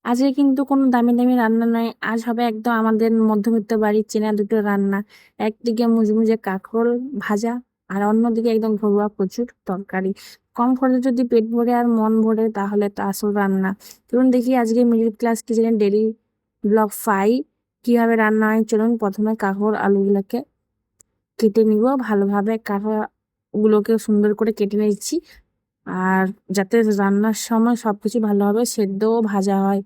আজকে কিন্তু কোনো দামি দামি রান্না নয়, আজ হবে একদম আমাদের মধ্যবিত্ত বাড়ির চেনা দুটো রান্না। একদিকে মুচমুচে কাঁকরোল ভাজা, আর অন্যদিকে একদম ঘরোয়া প্রচুর তরকারি। কম খরচে যদি পেট ভরে আর মন ভরে তাহলে তো আসল রান্না। চলুন দেখি আজকে মিডল ক্লাস কিচেনের ডেলি ব্লগ 5 কিভাবে রান্না হয়। চলুন প্রথমে কাঁকরোল আলুগুলোকে কেটে নিব ভালোভাবে, কাঁকড়াগুলোকে সুন্দর করে কেটে নিচ্ছি, আর যাতে রান্নার সময় সবকিছু ভালোভাবে সেদ্ধ ও ভাজা হয়।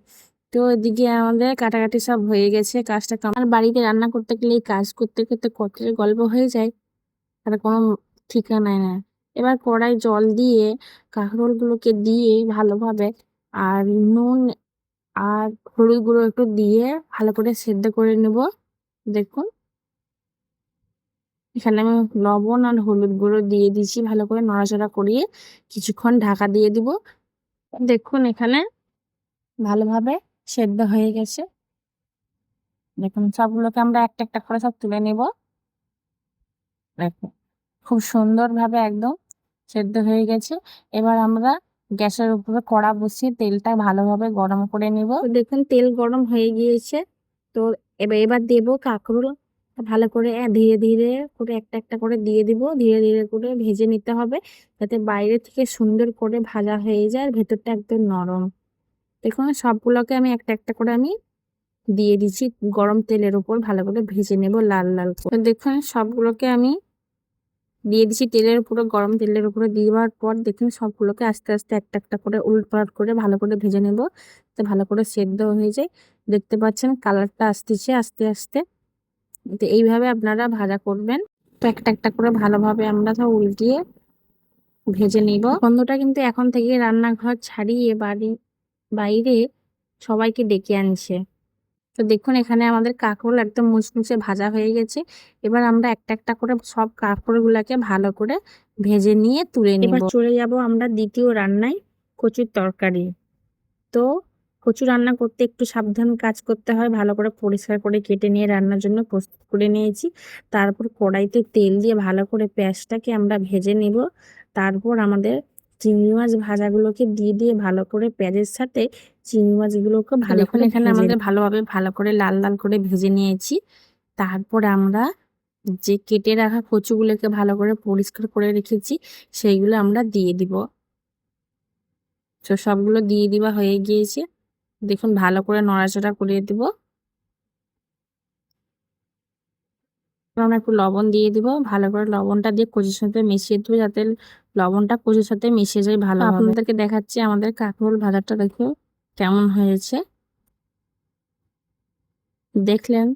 তো এদিকে আমাদের কাটাকাটি সব হয়ে গেছে, কাজটা আমার বাড়িতে রান্না করতে গেলে এই কাজ করতে করতে কত যে গল্প হয়ে যায় তার কোনো ঠিকানায় না। এবার কড়াই জল দিয়ে কাঁকরোলগুলোকে দিয়ে ভালোভাবে, আর নুন আর হলুদ গুঁড়ো একটু দিয়ে ভালো করে সেদ্ধ করে নেব। দেখুন এখানে আমি লবণ আর হলুদ গুঁড়ো দিয়ে দিচ্ছি, ভালো করে নড়াচড়া করিয়ে কিছুক্ষণ ঢাকা দিয়ে দিব। দেখুন এখানে ভালোভাবে সেদ্ধ হয়ে গেছে। দেখুন সবগুলোকে আমরা একটা একটা করে সব তুলে নেব। দেখুন খুব সুন্দরভাবে একদম সেদ্ধ হয়ে গেছে। এবার আমরা গ্যাসের উপরে কড়া বসিয়ে তেলটা ভালোভাবে গরম করে নেব। দেখুন তেল গরম হয়ে গিয়েছে। তো এবার দেবো কাঁকরোল, ভালো করে ধীরে ধীরে করে একটা একটা করে দিয়ে দিব। ধীরে ধীরে করে ভেজে নিতে হবে যাতে বাইরে থেকে সুন্দর করে ভাজা হয়ে যায় আর ভেতরটা একদম নরম। দেখুন সবগুলোকে আমি একটা একটা করে আমি দিয়ে দিচ্ছি গরম তেলের উপর, ভালো করে ভেজে নেব লাল লাল করে। দেখুন সবগুলোকে আমি দিয়ে দিচ্ছি তেলের উপরে, গরম তেলের উপরে দেওয়ার পর দেখুন সবগুলোকে আস্তে আস্তে একটা একটা করে উলটপালট করে ভালো করে ভেজে নেব, তো ভালো করে সেদ্ধ হয়ে যায়। দেখতে পাচ্ছেন কালারটা আসতেছে আস্তে আস্তে। তো এইভাবে আপনারা ভাজা করবেন। তো একটা একটা করে ভালোভাবে আমরা সব উল্টিয়ে ভেজে নিব। গন্ধটা কিন্তু এখন থেকে রান্নাঘর ছাড়িয়ে বাইরে সবাইকে ডেকে আনছে। তো দেখুন এখানে আমাদের কাঁকরোল একদম মুচমুচে ভাজা হয়ে গেছে। এবার আমরা একটা একটা করে সব কাঁকরোলগুলোকে ভালো করে ভেজে নিয়ে তুলে নিব। এবার চলে যাব আমরা দ্বিতীয় রান্নায়, কচুর তরকারি। তো কচু রান্না করতে একটু সাবধান কাজ করতে হয়, ভালো করে পরিষ্কার করে কেটে নিয়ে রান্নার জন্য প্রস্তুত করে নিয়েছি। তারপর কড়াইতে তেল দিয়ে ভালো করে পেঁয়াজটাকে আমরা ভেজে নিব। তারপর আমাদের চিংড়ি মাছ ভাজাগুলোকে দিয়ে দিয়ে ভালো করে পেঁয়াজের সাথে চিংড়ি মাছগুলোকে ভালো করে এখানে আমাদের ভালো করে লাল লাল করে ভেজে নিয়েছি। তারপর আমরা যে কেটে রাখা কচুগুলোকে ভালো করে পরিষ্কার করে রেখেছি সেইগুলো আমরা দিয়ে দিব। তো সবগুলো দিয়ে দেওয়া হয়ে গিয়েছে। দেখুন ভালো করে নড়াচড়া করে দিব। আমরা একটু লবণ দিয়ে দিব, ভালো করে লবণটা দিয়ে কচুর সাথে মিশিয়ে দেবো যাতে লবণটা কচুর সাথে মিশে যায় ভালো। আপনাদেরকে দেখাচ্ছি আমাদের কাঁকরোল ভাজাটা দেখো কেমন হয়েছে, দেখলেন।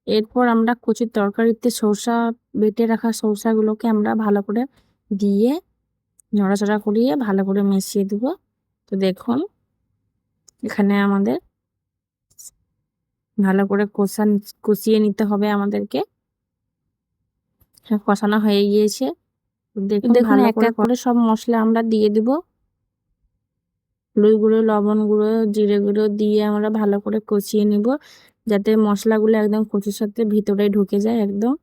এরপর আমরা কচুর তরকারিতে সরষা বেটে রাখা সরষাগুলোকে আমরা ভালো করে দিয়ে নড়াচড়া করিয়ে ভালো করে মিশিয়ে দেব। তো দেখুন এখানে আমাদের ভালো করে কষিয়ে নিতে হবে আমাদেরকে। কষানো হয়ে গিয়েছে। দেখুন এক এক করে সব মশলা আমরা দিয়ে দিব। হলুদ গুঁড়ো, লবণ গুঁড়ো, জিরে গুঁড়ো দিয়ে আমরা ভালো করে কষিয়ে নিব যাতে মশলাগুলো একদম কচুর সাথে ভিতরে ঢুকে যায় একদম।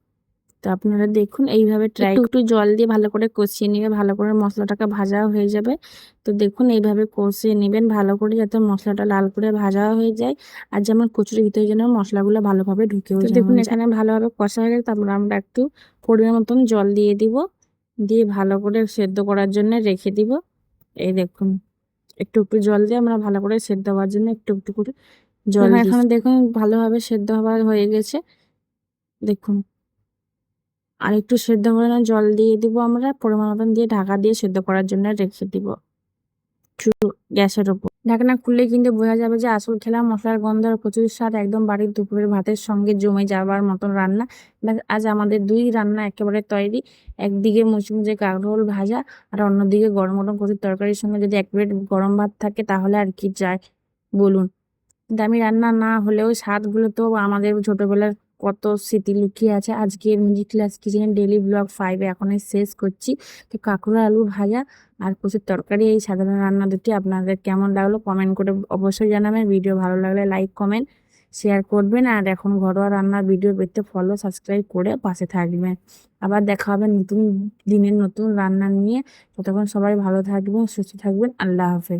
তো আপনারা দেখুন এইভাবে একটু জল দিয়ে ভালো করে কষিয়ে নিবে, ভালো করে মশলাটাকে ভাজাও হয়ে যাবে। তো দেখুন এইভাবে কষিয়ে নেবেন ভালো করে যাতে মশলাটা লাল করে ভাজা হয়ে যায়, আর যেমন কচুর ভিতরে যেন মশলাগুলো ভালোভাবে ঢুকেও যায়। দেখুন এখানে ভালোভাবে কষা হয়ে গেছে। তারপর আমরা একটু পরিমাণ মতন জল দিয়ে দিব, দিয়ে ভালো করে সেদ্ধ করার জন্য রেখে দিব। এই দেখুন একটু একটু জল দিয়ে আমরা ভালো করে সেদ্ধ হওয়ার জন্য একটু একটু করে জল দিই। এখন দেখুন ভালোভাবে সেদ্ধ হয়ে গেছে। দেখুন আর একটু সেদ্ধ করে না জল দিয়ে দিব, আমরা পরিমাণ মতন দিয়ে ঢাকা দিয়ে সেদ্ধ করার জন্য রেখে দিব গ্যাসের উপর। ঢাকনা খুললে কিন্তু বোঝা যাবে যে আসল খেলা মশলার গন্ধ আর কচুর স্বাদ একদম বাড়ির দুপুরের ভাতের সঙ্গে জমে যাবার মতন রান্না। আজ আমাদের দুই রান্না একেবারে তৈরি। একদিকে মুচমুচে কাঁকরোল ভাজা আর অন্যদিকে গরম গরম কচুর তরকারির সঙ্গে যদি এক প্লেট গরম ভাত থাকে তাহলে আর কি চাই বলুন। দামি রান্না না হলেও স্বাদগুলো তো আমাদের ছোটবেলার কত স্মৃতি লুকিয়ে আছে। আজকের middle class kitchen daily blog 5 এখনই শেষ করছি। তো কাঁকরোল আলু ভাজা আর কচুর তরকারি, এই সাধারণ রান্না দুটি আপনাদের কেমন লাগলো কমেন্ট করে অবশ্যই জানাবেন। ভিডিও ভালো লাগলে লাইক কমেন্ট শেয়ার করবেন, আর এখন ঘরোয়া রান্নার ভিডিও পেতে ফলো সাবস্ক্রাইব করে পাশে থাকবেন। আবার দেখা হবে নতুন দিনের নতুন রান্না নিয়ে। ততক্ষণ সবাই ভালো থাকবেন, সুস্থ থাকবেন। আল্লাহ হাফেজ।